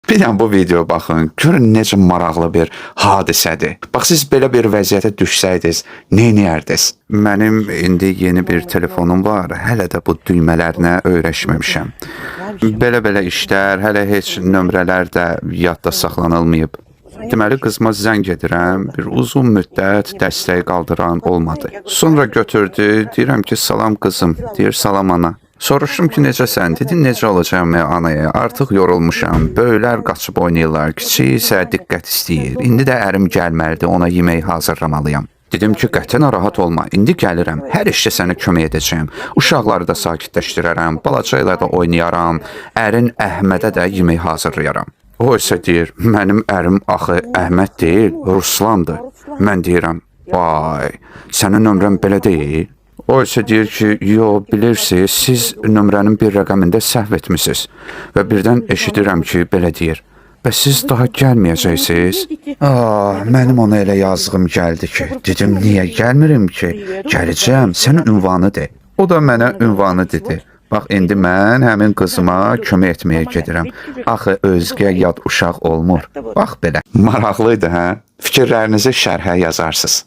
Bir dənə bu video baxın, görün necə maraqlı bir hadisədir. Bax, siz belə bir vəziyyətə düşsəydiniz, nə edərdiniz? Mənim indi yeni bir telefonum var, hələ də bu düymələrlə öyrəşməmişəm. Belə işlər, hələ heç nömrələr də yadda saxlanılmayıb. Deməli, qızıma zəng edirəm, bir uzun müddət dəstək qaldıran olmadı. Sonra götürdü, deyirəm ki, salam qızım, deyir salam ana. Soruşdum ki, necəsən? Dedi, necə olacağım anaya? Artıq yorulmuşam. Böyüklər qaçıb oynayırlar. Kiçik isə diqqət istəyir. İndi də ərim gəlməlidir, ona yemək hazırlamalıyam. Dedim ki, qəti narahat olma. İndi gəlirəm. Hər işdə sənə kömək edəcəm. Uşaqları da sakitləşdirərəm. Balaca ilə də oynayaram. Ərin Əhmədə də yemək hazırlayaram. O isə deyir, mənim ərim axı Əhməd deyil, Ruslandır. Mən deyirəm, vay, sənin nömrən belə deyil. O isə deyir ki, yo, bilirsiniz, siz nömrənin bir rəqəmində səhv etmisiniz. Və birdən eşidirəm ki, belə deyir. Bəs siz daha gəlməyəcəksiniz? Mənim ona elə yazığım gəldi ki, dedim, niyə gəlmirəm ki? Gələcəm, sənin ünvanı de. O da mənə ünvanı dedi. Bax, indi mən həmin qızıma kömək etməyə gedirəm. Axı, özgə yad uşaq olmur. Bax belə. Maraqlıydı, hə? Fikirlərinizi şərhə yazarsınız.